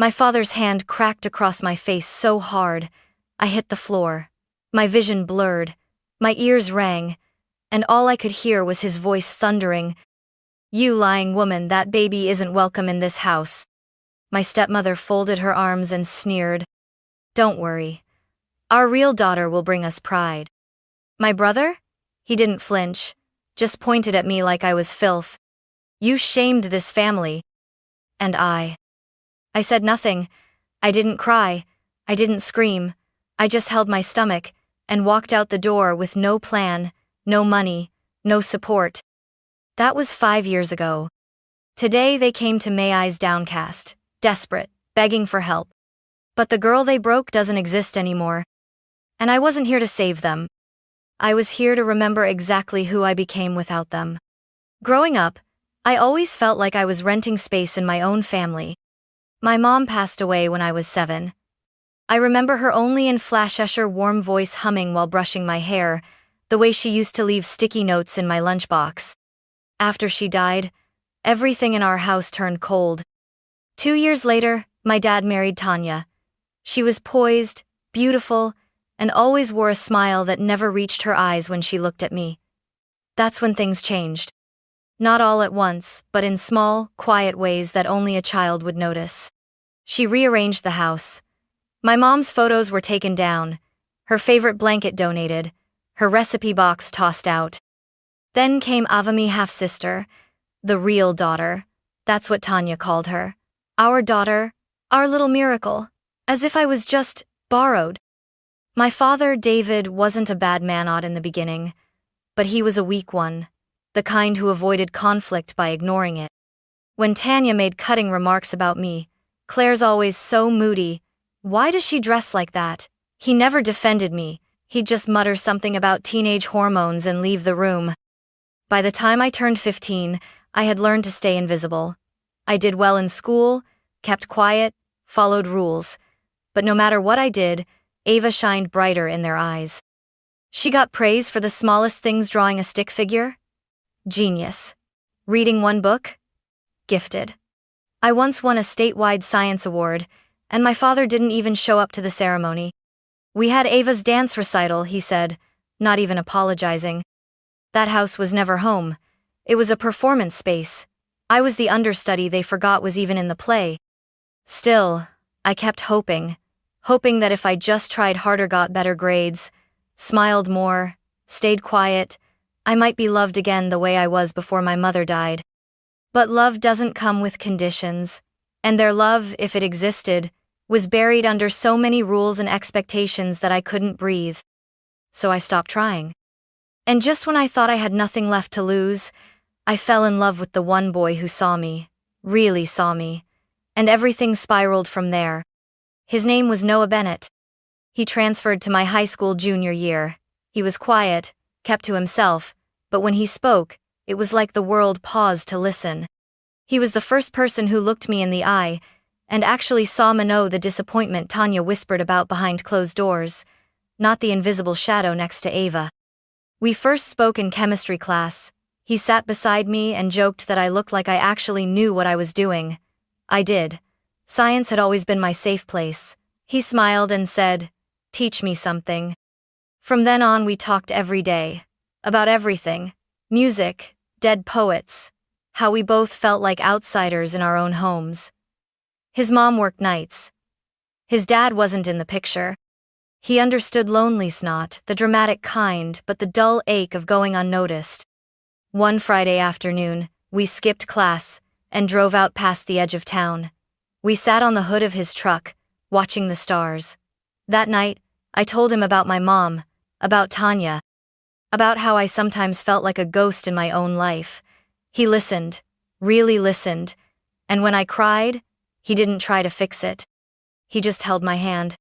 My father's hand cracked across my face so hard, I hit the floor. My vision blurred, my ears rang, and all I could hear was his voice thundering, "You lying woman, that baby isn't welcome in this house." My stepmother folded her arms and sneered, "Don't worry. Our real daughter will bring us pride." My brother? He didn't flinch, just pointed at me like I was filth. "You shamed this family." And I said nothing. I didn't cry. I didn't scream. I just held my stomach and walked out the door with no plan, no money, no support. That was 5 years ago. Today they came to my eyes downcast, desperate, begging for help. But the girl they broke doesn't exist anymore. And I wasn't here to save them. I was here to remember exactly who I became without them. Growing up, I always felt like I was renting space in my own family. My mom passed away when I was 7. I remember her only in flashes, her warm voice humming while brushing my hair, the way she used to leave sticky notes in my lunchbox. After she died, everything in our house turned cold. 2 years later, my dad married Tanya. She was poised, beautiful, and always wore a smile that never reached her eyes when she looked at me. That's when things changed. Not all at once, but in small, quiet ways that only a child would notice. She rearranged the house. My mom's photos were taken down, her favorite blanket donated, her recipe box tossed out. Then came Avami, half-sister, the real daughter. That's what Tanya called her. Our daughter, our little miracle, as if I was just borrowed. My father, David, wasn't a bad man in the beginning, but he was a weak one, the kind who avoided conflict by ignoring it. When Tanya made cutting remarks about me, "Claire's always so moody. Why does she dress like that?" He never defended me. He'd just mutter something about teenage hormones and leave the room. By the time I turned 15, I had learned to stay invisible. I did well in school, kept quiet, followed rules. But no matter what I did, Ava shined brighter in their eyes. She got praise for the smallest things, drawing a stick figure. Genius. Reading one book? Gifted. I once won a statewide science award, and my father didn't even show up to the ceremony. "We had Ava's dance recital," he said, not even apologizing. That house was never home. It was a performance space. I was the understudy they forgot was even in the play. Still, I kept hoping that if I just tried harder, got better grades, smiled more, stayed quiet, I might be loved again the way I was before my mother died. But love doesn't come with conditions, and their love, if it existed, was buried under so many rules and expectations that I couldn't breathe. So I stopped trying. And just when I thought I had nothing left to lose, I fell in love with the one boy who saw me, really saw me, and everything spiraled from there. His name was Noah Bennett. He transferred to my high school junior year. He was quiet, kept to himself, but when he spoke, it was like the world paused to listen. He was the first person who looked me in the eye and actually saw me know the disappointment Tanya whispered about behind closed doors, not the invisible shadow next to Ava. We first spoke in chemistry class. He sat beside me and joked that I looked like I actually knew what I was doing. I did. Science had always been my safe place. He smiled and said, "Teach me something." From then on, we talked every day. About everything. Music, dead poets, how we both felt like outsiders in our own homes. His mom worked nights. His dad wasn't in the picture. He understood loneliness, not the dramatic kind, but the dull ache of going unnoticed. One Friday afternoon, we skipped class and drove out past the edge of town. We sat on the hood of his truck, watching the stars. That night, I told him about my mom, about Tanya, about how I sometimes felt like a ghost in my own life. He listened, really listened, and when I cried, he didn't try to fix it. He just held my hand.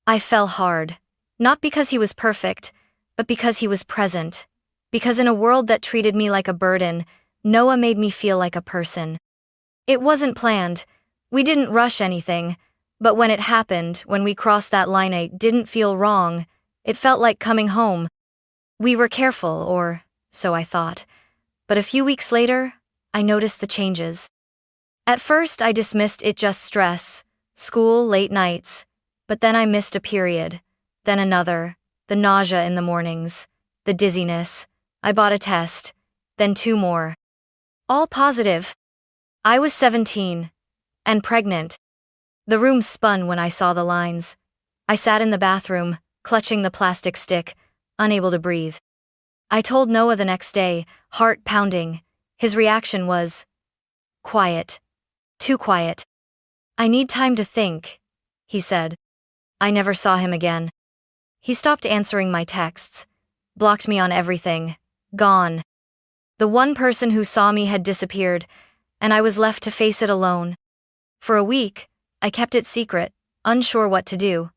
I fell hard, not because he was perfect, but because he was present. Because in a world that treated me like a burden, Noah made me feel like a person. It wasn't planned. We didn't rush anything, but when it happened, when we crossed that line, it didn't feel wrong. It felt like coming home. We were careful, or so I thought. But a few weeks later, I noticed the changes. At first, I dismissed it just stress, School, late nights. But then I missed a period. Then another. The nausea in the mornings. The dizziness. I bought a test. Then two more. All positive. I was 17. And pregnant. The room spun when I saw the lines. I sat in the bathroom, clutching the plastic stick, unable to breathe. I told Noah the next day, heart pounding. His reaction was quiet. Too quiet. I need time to think, he said. I never saw him again. He stopped answering my texts, blocked me on everything, gone. The one person who saw me had disappeared, and I was left to face it alone. For a week, I kept it secret, unsure what to do.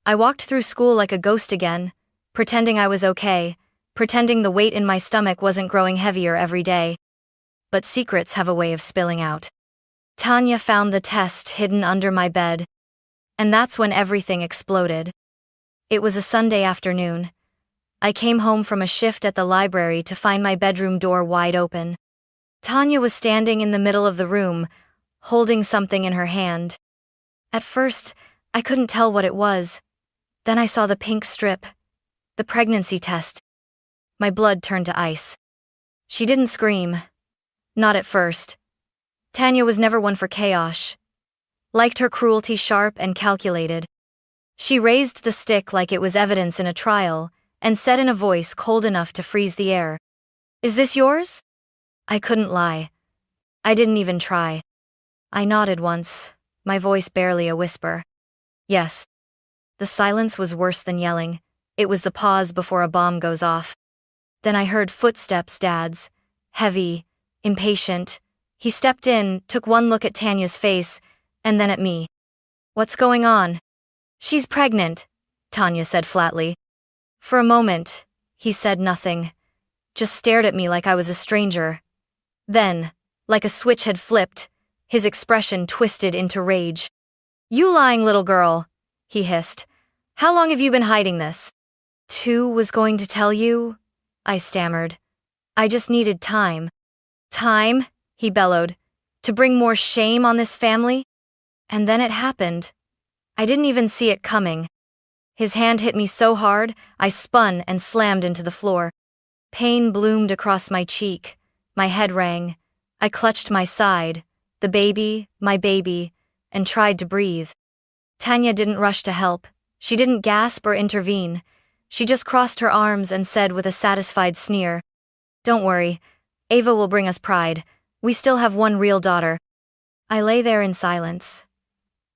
I walked through school like a ghost again, pretending I was okay, pretending the weight in my stomach wasn't growing heavier every day. But secrets have a way of spilling out. Tanya found the test hidden under my bed. And that's when everything exploded. It was a Sunday afternoon. I came home from a shift at the library to find my bedroom door wide open. Tanya was standing in the middle of the room, holding something in her hand. At first, I couldn't tell what it was. Then I saw the pink strip. The pregnancy test. My blood turned to ice. She didn't scream. Not at first. Tanya was never one for chaos. Liked her cruelty sharp and calculated. She raised the stick like it was evidence in a trial, and said in a voice cold enough to freeze the air, "Is this yours?" I couldn't lie. I didn't even try. I nodded once, my voice barely a whisper. Yes. The silence was worse than yelling. It was the pause before a bomb goes off. Then I heard footsteps, Dad's. Heavy, impatient. He stepped in, took one look at Tanya's face, and then at me. "What's going on?" "She's pregnant," Tanya said flatly. For a moment, he said nothing, just stared at me like I was a stranger. Then, like a switch had flipped, his expression twisted into rage. "You lying little girl," he hissed. "How long have you been hiding this?" "Tu was going to tell you," I stammered. "I just needed time." "Time?" he bellowed. "To bring more shame on this family?" And then it happened. I didn't even see it coming. His hand hit me so hard, I spun and slammed into the floor. Pain bloomed across my cheek. My head rang. I clutched my side, the baby, my baby, and tried to breathe. Tanya didn't rush to help. She didn't gasp or intervene. She just crossed her arms and said with a satisfied sneer, "Don't worry. Ava will bring us pride. We still have one real daughter." I lay there in silence.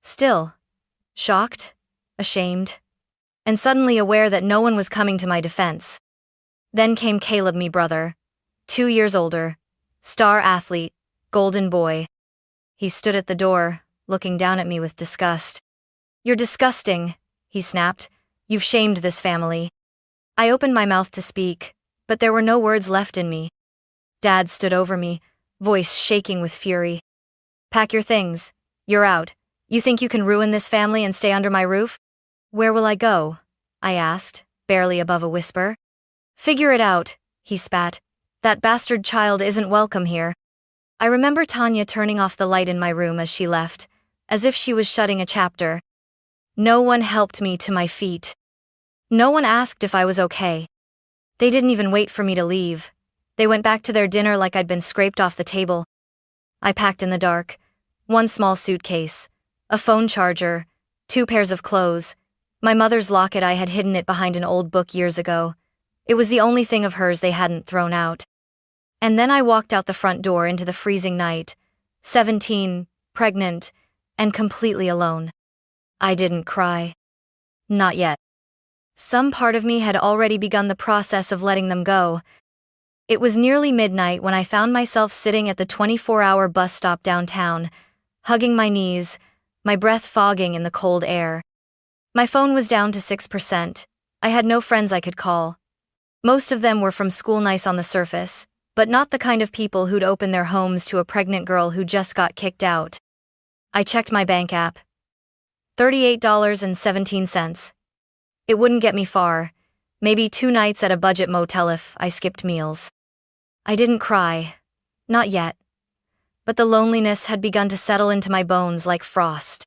Still. Shocked. Ashamed. And suddenly aware that no one was coming to my defense. Then came Caleb, me brother. 2 years older. Star athlete. Golden boy. He stood at the door, looking down at me with disgust. "You're disgusting," he snapped. "You've shamed this family." I opened my mouth to speak, but there were no words left in me. Dad stood over me, voice shaking with fury. "Pack your things. You're out. You think you can ruin this family and stay under my roof?" "Where will I go?" I asked, barely above a whisper. "Figure it out," he spat. "That bastard child isn't welcome here." I remember Tanya turning off the light in my room as she left, as if she was shutting a chapter. No one helped me to my feet. No one asked if I was okay. They didn't even wait for me to leave. They went back to their dinner like I'd been scraped off the table. I packed in the dark. One small suitcase, a phone charger, 2 pairs of clothes, my mother's locket. I had hidden it behind an old book years ago. It was the only thing of hers they hadn't thrown out. And then I walked out the front door into the freezing night, 17, pregnant, and completely alone. I didn't cry. Not yet. Some part of me had already begun the process of letting them go. It was nearly midnight when I found myself sitting at the 24-hour bus stop downtown, hugging my knees, my breath fogging in the cold air. My phone was down to 6%. I had no friends I could call. Most of them were from school, nice on the surface, but not the kind of people who'd open their homes to a pregnant girl who just got kicked out. I checked my bank app. $38.17. It wouldn't get me far. Maybe 2 nights at a budget motel if I skipped meals. I didn't cry. Not yet. But the loneliness had begun to settle into my bones like frost.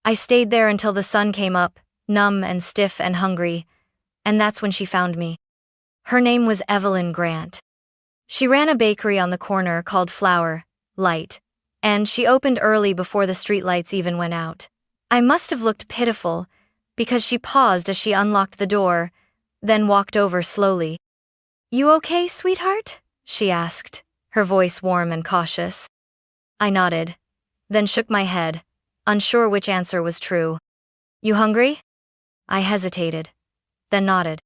I stayed there until the sun came up, numb and stiff and hungry, and that's when she found me. Her name was Evelyn Grant. She ran a bakery on the corner called Flour, Light, and she opened early before the streetlights even went out. I must have looked pitiful, because she paused as she unlocked the door, then walked over slowly. "You okay, sweetheart?" she asked, her voice warm and cautious. I nodded, then shook my head, unsure which answer was true. "You hungry?" I hesitated, then nodded.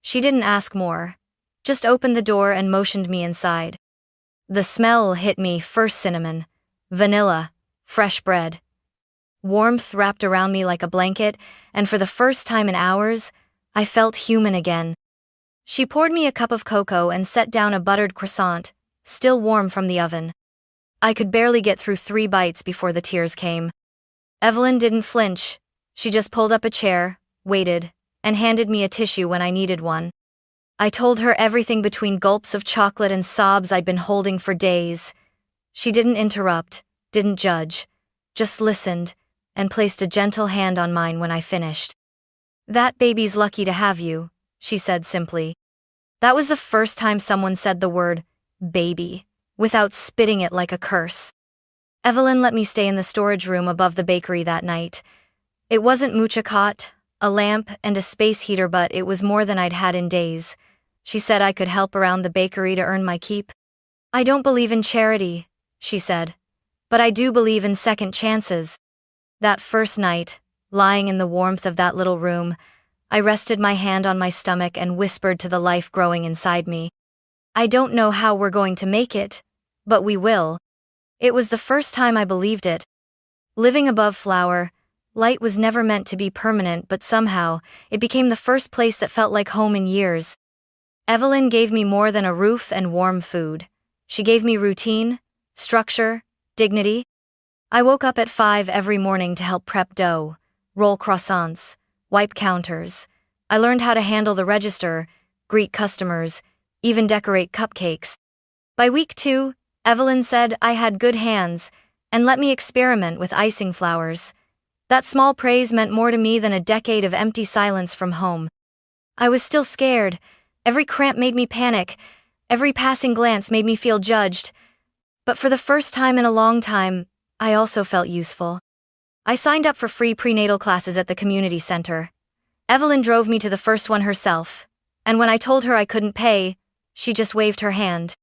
She didn't ask more, just opened the door and motioned me inside. The smell hit me, first cinnamon, vanilla, fresh bread. Warmth wrapped around me like a blanket, and for the first time in hours, I felt human again. She poured me a cup of cocoa and set down a buttered croissant, still warm from the oven. I could barely get through 3 bites before the tears came. Evelyn didn't flinch. She just pulled up a chair, waited, and handed me a tissue when I needed one. I told her everything between gulps of chocolate and sobs I'd been holding for days. She didn't interrupt, didn't judge, just listened, and placed a gentle hand on mine when I finished. "That baby's lucky to have you," she said simply. That was the first time someone said the word, baby, without spitting it like a curse. Evelyn let me stay in the storage room above the bakery that night. It wasn't much, a cot, a lamp, and a space heater, but it was more than I'd had in days. She said I could help around the bakery to earn my keep. "I don't believe in charity," she said, "but I do believe in second chances." That first night, lying in the warmth of that little room, I rested my hand on my stomach and whispered to the life growing inside me. "I don't know how we're going to make it, but we will." It was the first time I believed it. Living above Flour, Light was never meant to be permanent, but somehow, it became the first place that felt like home in years. Evelyn gave me more than a roof and warm food. She gave me routine, structure, dignity. I woke up at 5 every morning to help prep dough, roll croissants, wipe counters. I learned how to handle the register, greet customers, even decorate cupcakes. By week 2, Evelyn said I had good hands and let me experiment with icing flowers. That small praise meant more to me than a decade of empty silence from home. I was still scared. Every cramp made me panic. Every passing glance made me feel judged. But for the first time in a long time, I also felt useful. I signed up for free prenatal classes at the community center. Evelyn drove me to the first one herself, and when I told her I couldn't pay, she just waved her hand.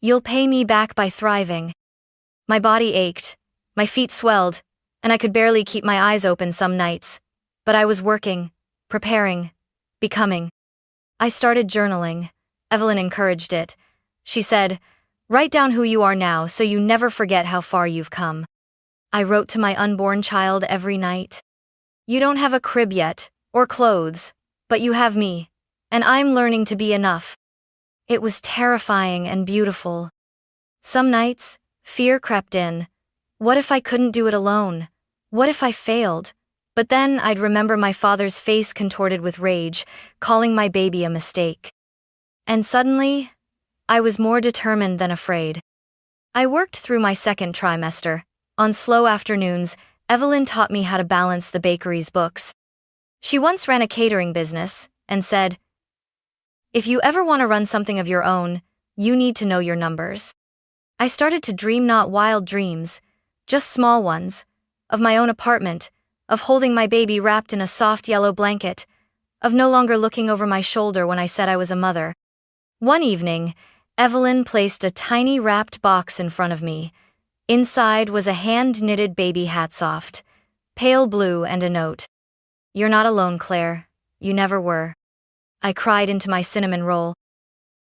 "You'll pay me back by thriving." My body ached, my feet swelled, and I could barely keep my eyes open some nights. But I was working, preparing, becoming. I started journaling. Evelyn encouraged it. She said, "Write down who you are now so you never forget how far you've come." I wrote to my unborn child every night. "You don't have a crib yet, or clothes, but you have me, and I'm learning to be enough." It was terrifying and beautiful. Some nights, fear crept in. What if I couldn't do it alone? What if I failed? But then I'd remember my father's face contorted with rage, calling my baby a mistake. And suddenly, I was more determined than afraid. I worked through my second trimester. On slow afternoons, Evelyn taught me how to balance the bakery's books. She once ran a catering business and said, "If you ever want to run something of your own, you need to know your numbers." I started to dream not wild dreams, just small ones, of my own apartment, of holding my baby wrapped in a soft yellow blanket, of no longer looking over my shoulder when I said I was a mother. One evening, Evelyn placed a tiny wrapped box in front of me. Inside was a hand-knitted baby hatsoft, pale blue, and a note. "You're not alone, Claire. You never were." I cried into my cinnamon roll.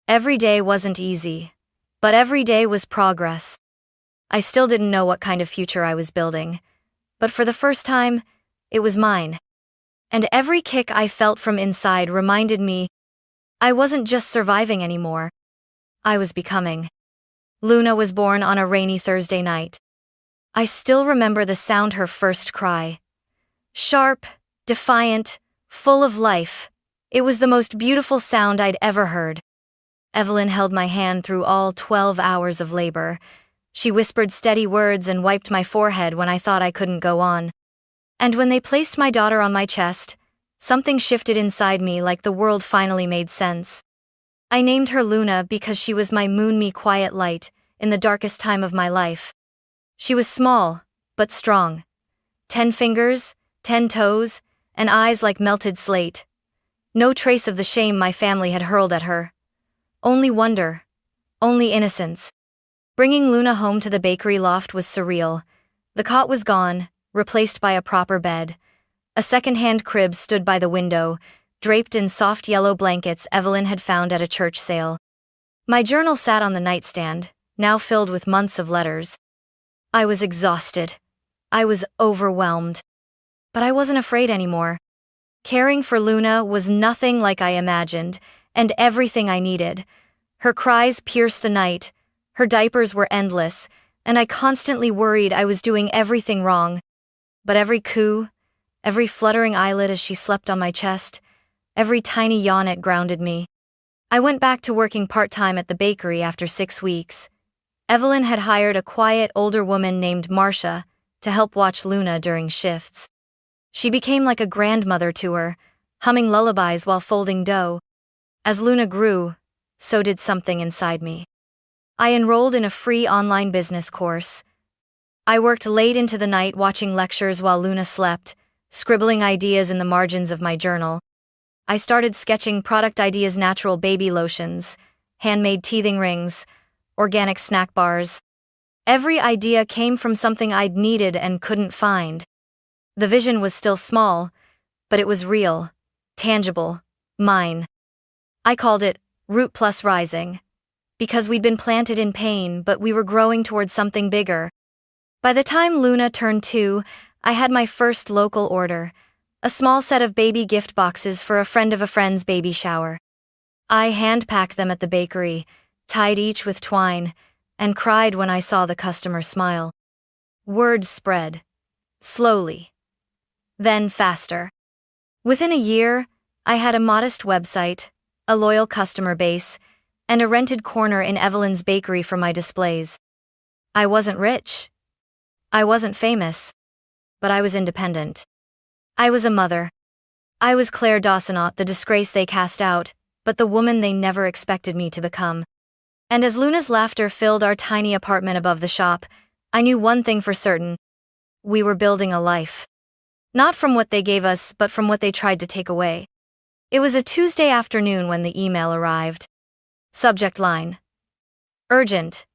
Every day wasn't easy, but every day was progress. I still didn't know what kind of future I was building, but for the first time, it was mine. And every kick I felt from inside reminded me I wasn't just surviving anymore. I was becoming. Luna was born on a rainy Thursday night. I still remember the sound her first cry. Sharp, defiant, full of life. It was the most beautiful sound I'd ever heard. Evelyn held my hand through all 12 hours of labor. She whispered steady words and wiped my forehead when I thought I couldn't go on. And when they placed my daughter on my chest, something shifted inside me like the world finally made sense. I named her Luna because she was my me quiet light in the darkest time of my life. She was small, but strong. 10 fingers, 10 toes, and eyes like melted slate. No trace of the shame my family had hurled at her. Only wonder. Only innocence. Bringing Luna home to the bakery loft was surreal. The cot was gone, replaced by a proper bed. A second-hand crib stood by the window, draped in soft yellow blankets Evelyn had found at a church sale. My journal sat on the nightstand, now filled with months of letters. I was exhausted. I was overwhelmed. But I wasn't afraid anymore. Caring for Luna was nothing like I imagined, and everything I needed. Her cries pierced the night, her diapers were endless, and I constantly worried I was doing everything wrong. But every coo, every fluttering eyelid as she slept on my chest, every tiny yawn it grounded me. I went back to working part-time at the bakery after 6 weeks. Evelyn had hired a quiet older woman named Marcia to help watch Luna during shifts. She became like a grandmother to her, humming lullabies while folding dough. As Luna grew, so did something inside me. I enrolled in a free online business course. I worked late into the night watching lectures while Luna slept, scribbling ideas in the margins of my journal. I started sketching product ideas: natural baby lotions, handmade teething rings, organic snack bars. Every idea came from something I'd needed and couldn't find. The vision was still small, but it was real, tangible, mine. I called it Root Plus Rising, because we'd been planted in pain, but we were growing towards something bigger. By the time Luna turned 2, I had my first local order, a small set of baby gift boxes for a friend of a friend's baby shower. I hand-packed them at the bakery, tied each with twine, and cried when I saw the customer smile. Word spread. Slowly. Then faster. Within a year, I had a modest website, a loyal customer base, and a rented corner in Evelyn's bakery for my displays. I wasn't rich. I wasn't famous. But I was independent. I was a mother. I was Claire Dawsonot, the disgrace they cast out, but the woman they never expected me to become. And as Luna's laughter filled our tiny apartment above the shop, I knew one thing for certain. We were building a life. Not from what they gave us, but from what they tried to take away. It was a Tuesday afternoon when the email arrived. Subject line: Urgent.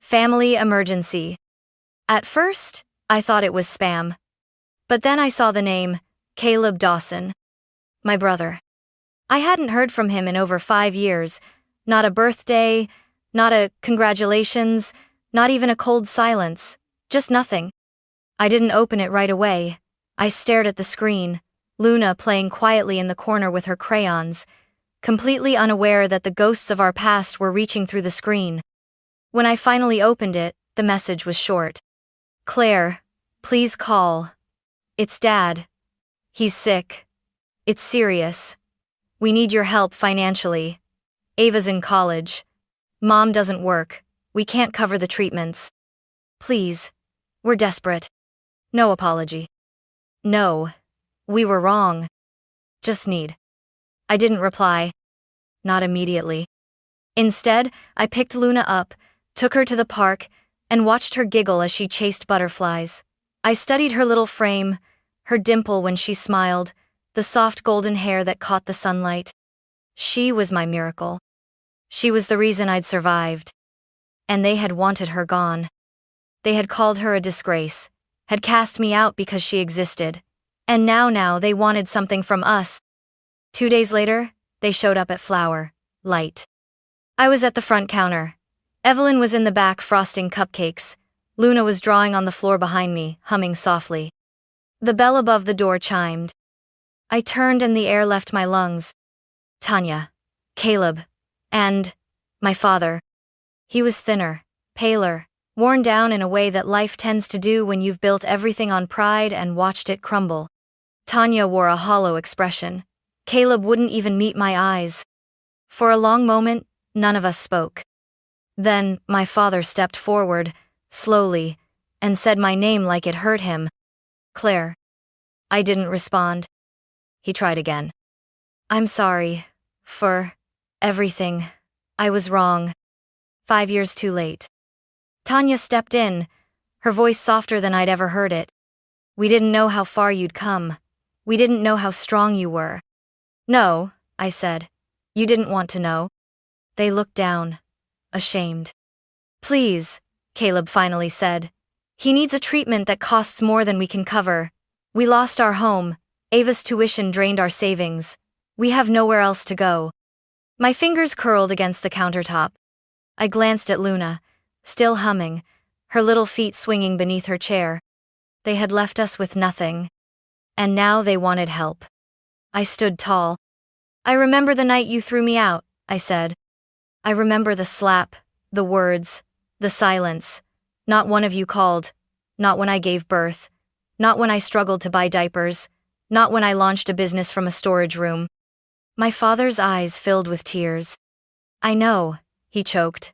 Family emergency. At first, I thought it was spam. But then I saw the name, Caleb Dawson. My brother. I hadn't heard from him in over 5 years. Not a birthday, not a congratulations, not even a cold silence. Just nothing. I didn't open it right away. I stared at the screen, Luna playing quietly in the corner with her crayons, completely unaware that the ghosts of our past were reaching through the screen. When I finally opened it, the message was short. Claire, please call. It's Dad. He's sick. It's serious. We need your help financially. Ava's in college. Mom doesn't work. We can't cover the treatments. Please. We're desperate. No apology. No. We were wrong. Just need. I didn't reply. Not immediately. Instead, I picked Luna up, took her to the park, and watched her giggle as she chased butterflies. I studied her little frame, her dimple when she smiled, the soft golden hair that caught the sunlight. She was my miracle. She was the reason I'd survived. And they had wanted her gone. They had called her a disgrace, had cast me out because she existed. And now they wanted something from us. 2 days later, they showed up at Flower, Light. I was at the front counter. Evelyn was in the back frosting cupcakes. Luna was drawing on the floor behind me, humming softly. The bell above the door chimed. I turned and the air left my lungs. Tanya, Caleb, and my father. He was thinner, paler, worn down in a way that life tends to do when you've built everything on pride and watched it crumble. Tanya wore a hollow expression. Caleb wouldn't even meet my eyes. For a long moment, none of us spoke. Then, my father stepped forward, slowly, and said my name like it hurt him. Claire. I didn't respond. He tried again. I'm sorry. For everything. I was wrong. 5 years too late. Tanya stepped in, her voice softer than I'd ever heard it. We didn't know how far you'd come. We didn't know how strong you were. No, I said. You didn't want to know. They looked down, ashamed. Please, Caleb finally said. He needs a treatment that costs more than we can cover. We lost our home. Ava's tuition drained our savings. We have nowhere else to go. My fingers curled against the countertop. I glanced at Luna, still humming, her little feet swinging beneath her chair. They had left us with nothing. And now they wanted help. I stood tall. I remember the night you threw me out, I said. I remember the slap, the words, the silence. Not one of you called. Not when I gave birth. Not when I struggled to buy diapers. Not when I launched a business from a storage room. My father's eyes filled with tears. I know, he choked.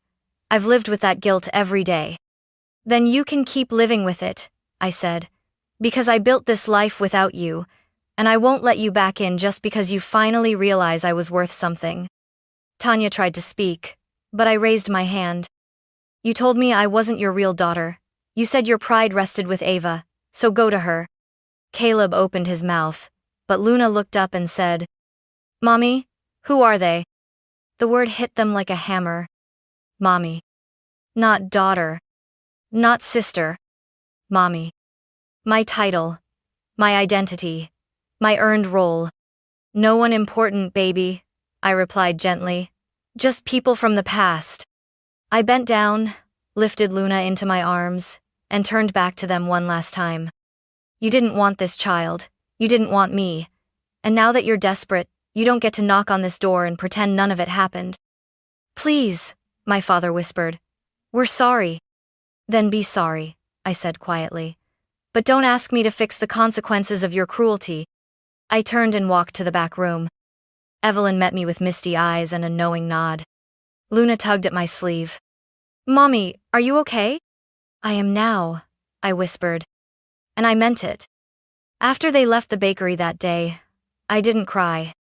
I've lived with that guilt every day. Then you can keep living with it, I said. Because I built this life without you, and I won't let you back in just because you finally realize I was worth something. Tanya tried to speak, but I raised my hand. You told me I wasn't your real daughter. You said your pride rested with Ava, so go to her. Caleb opened his mouth, but Luna looked up and said, Mommy, who are they? The word hit them like a hammer. Mommy. Not daughter. Not sister. Mommy. My title. My identity. My earned role. No one important, baby, I replied gently. Just people from the past. I bent down, lifted Luna into my arms, and turned back to them one last time. You didn't want this child. You didn't want me. And now that you're desperate, you don't get to knock on this door and pretend none of it happened. Please, my father whispered. We're sorry. Then be sorry, I said quietly. But don't ask me to fix the consequences of your cruelty. I turned and walked to the back room. Evelyn met me with misty eyes and a knowing nod. Luna tugged at my sleeve. Mommy, are you okay? I am now, I whispered. And I meant it. After they left the bakery that day, I didn't cry.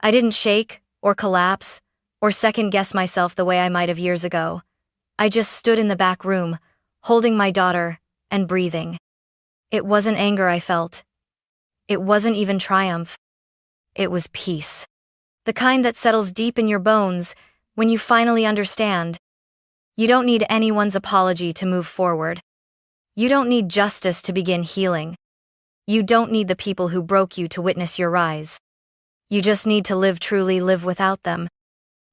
I didn't shake, or collapse, or second-guess myself the way I might have years ago. I just stood in the back room, holding my daughter, and breathing. It wasn't anger I felt. It wasn't even triumph. It was peace. The kind that settles deep in your bones when you finally understand. You don't need anyone's apology to move forward. You don't need justice to begin healing. You don't need the people who broke you to witness your rise. You just need to truly live without them.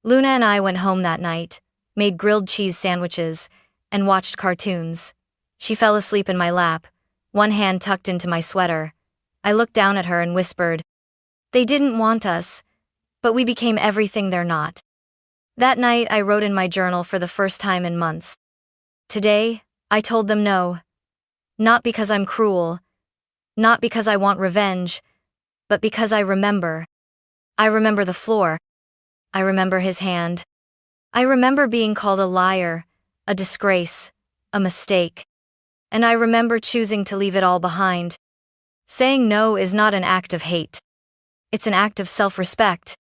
Luna and I went home that night, made grilled cheese sandwiches, and watched cartoons. She fell asleep in my lap, one hand tucked into my sweater. I looked down at her and whispered, They didn't want us, but we became everything they're not. That night I wrote in my journal for the first time in months. Today, I told them no. Not because I'm cruel, not because I want revenge, but because I remember. I remember the floor. I remember his hand. I remember being called a liar, a disgrace, a mistake. And I remember choosing to leave it all behind. Saying no is not an act of hate. It's an act of self-respect.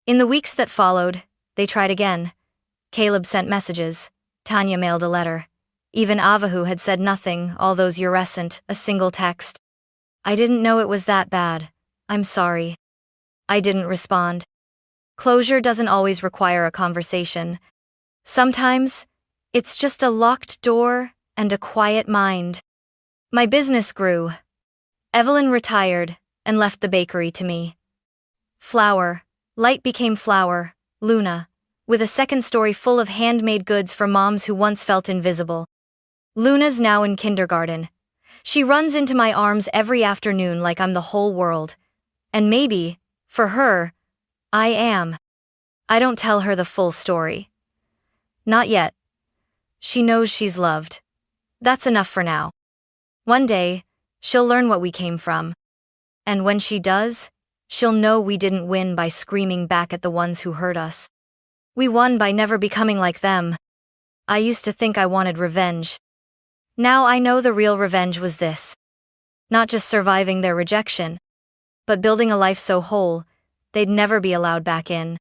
In the weeks that followed, they tried again. Caleb sent messages. Tanya mailed a letter. Even Avahu had said nothing, all those years sent, a single text. I didn't know it was that bad. I'm sorry. I didn't respond. Closure doesn't always require a conversation. Sometimes, it's just a locked door and a quiet mind. My business grew. Evelyn retired and left the bakery to me. Flour. Light became flour. Luna. With a second story full of handmade goods for moms who once felt invisible. Luna's now in kindergarten. She runs into my arms every afternoon like I'm the whole world. And maybe, for her, I am. I don't tell her the full story. Not yet. She knows she's loved. That's enough for now. One day, she'll learn what we came from. And when she does, she'll know we didn't win by screaming back at the ones who hurt us. We won by never becoming like them. I used to think I wanted revenge. Now I know the real revenge was this. not just surviving their rejection, but building a life so whole, they'd never be allowed back in.